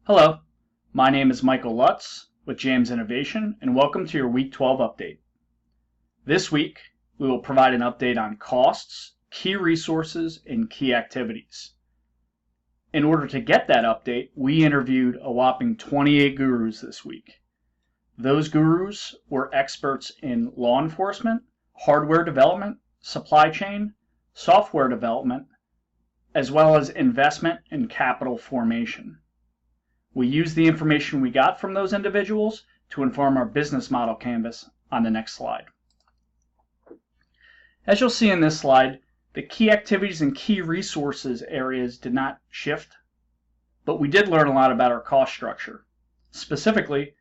Hello, my name is Michael Lutz with Jams Innovation, and welcome to your Week 12 update. This week, we will provide an update on costs, key resources, and key activities. In order to get that update, we interviewed a whopping 28 gurus this week. Those gurus were experts in law enforcement, hardware development, supply chain, software development, as well as investment and capital formation. We used the information we got from those individuals to inform our business model canvas on the next slide. As you'll see in this slide, the key activities and key resources areas did not shift, but we did learn a lot about our cost structure. Specifically,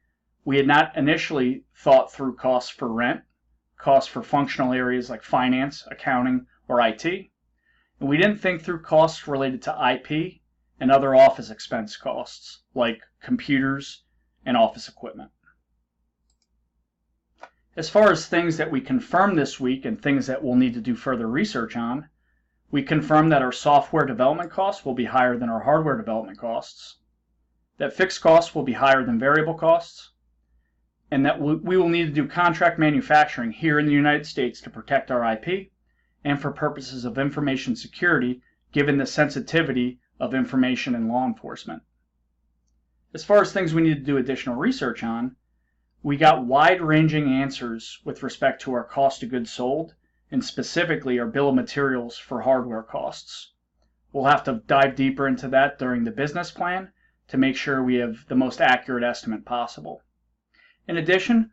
we had not initially thought through costs for rent, costs for functional areas like finance, accounting, or IT, and we didn't think through costs related to IP and other office expense costs like computers and office equipment. As far as things that we confirmed this week and things that we'll need to do further research on, we confirmed that our software development costs will be higher than our hardware development costs, that fixed costs will be higher than variable costs, and that we will need to do contract manufacturing here in the United States to protect our IP and for purposes of information security given the sensitivity of information in law enforcement. As far as things we need to do additional research on, we got wide-ranging answers with respect to our cost of goods sold and specifically our bill of materials for hardware costs. We'll have to dive deeper into that during the business plan to make sure we have the most accurate estimate possible. In addition,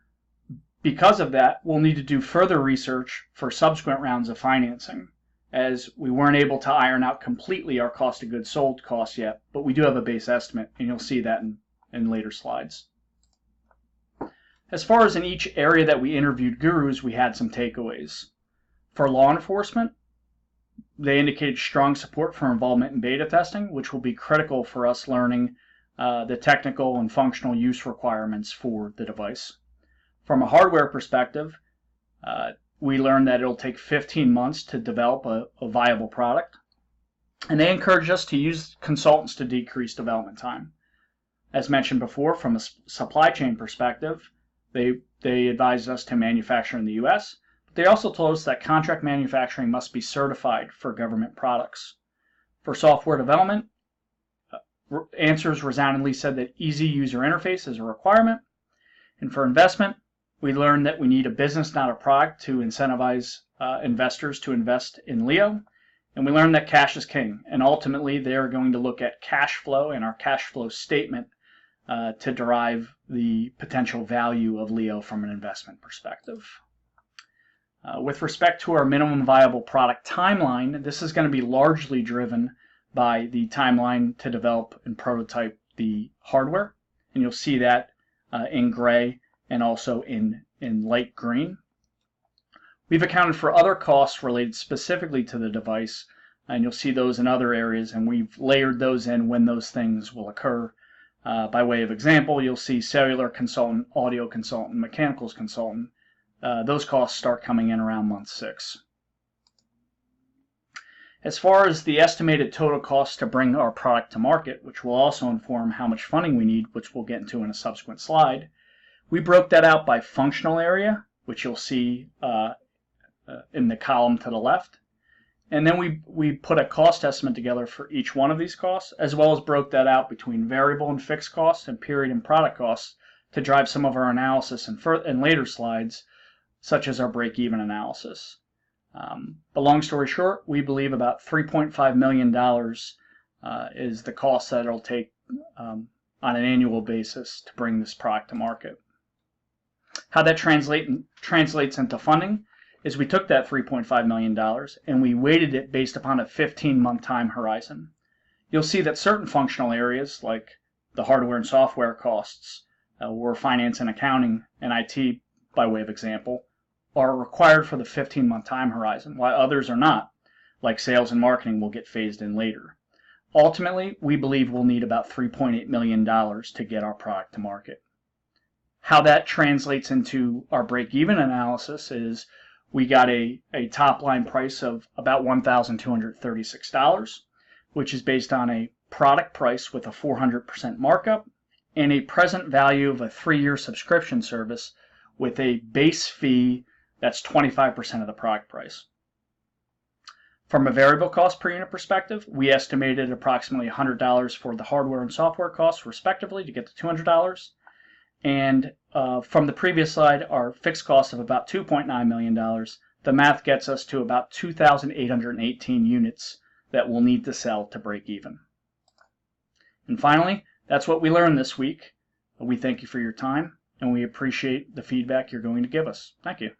because of that, we'll need to do further research for subsequent rounds of financing, as we weren't able to iron out completely our cost of goods sold costs yet, but we do have a base estimate, and you'll see that in later slides. As far as in each area that we interviewed gurus, we had some takeaways. For law enforcement, they indicated strong support for involvement in beta testing, which will be critical for us learning the technical and functional use requirements for the device. From a hardware perspective, we learned that it'll take 15 months to develop a viable product, and they encourage us to use consultants to decrease development time. As mentioned before, from a supply chain perspective, they advised us to manufacture in the US, but they also told us that contract manufacturing must be certified for government products. For software development, answers resoundingly said that easy user interface is a requirement, and for investment, we learned that we need a business, not a product, to incentivize investors to invest in Leo. And we learned that cash is king. And ultimately, they're going to look at cash flow and our cash flow statement to derive the potential value of Leo from an investment perspective. With respect to our minimum viable product timeline, this is going to be largely driven by the timeline to develop and prototype the hardware. And you'll see that in gray and also in light green. We've accounted for other costs related specifically to the device, and you'll see those in other areas, and we've layered those in when those things will occur. By way of example, you'll see cellular consultant, audio consultant, mechanicals consultant. Those costs start coming in around month 6. As far as the estimated total cost to bring our product to market, which will also inform how much funding we need, which we'll get into in a subsequent slide, we broke that out by functional area, which you'll see in the column to the left. And then we put a cost estimate together for each one of these costs, as well as broke that out between variable and fixed costs and period and product costs to drive some of our analysis in later slides, such as our break-even analysis. But long story short, we believe about $3.5 million is the cost that it'll take on an annual basis to bring this product to market. How that translates into funding is we took that $3.5 million and we weighted it based upon a 15-month time horizon. You'll see that certain functional areas like the hardware and software costs or finance and accounting and IT, by way of example, are required for the 15-month time horizon, while others are not, like sales and marketing will get phased in later. Ultimately, we believe we'll need about $3.8 million to get our product to market. How that translates into our break-even analysis is we got a top-line price of about $1,236, which is based on a product price with a 400% markup, and a present value of a 3-year subscription service with a base fee that's 25% of the product price. From a variable cost per unit perspective, we estimated approximately $100 for the hardware and software costs respectively to get to $200. And from the previous slide, our fixed cost of about $2.9 million, the math gets us to about 2,818 units that we'll need to sell to break even. And finally, that's what we learned this week. We thank you for your time, and we appreciate the feedback you're going to give us. Thank you.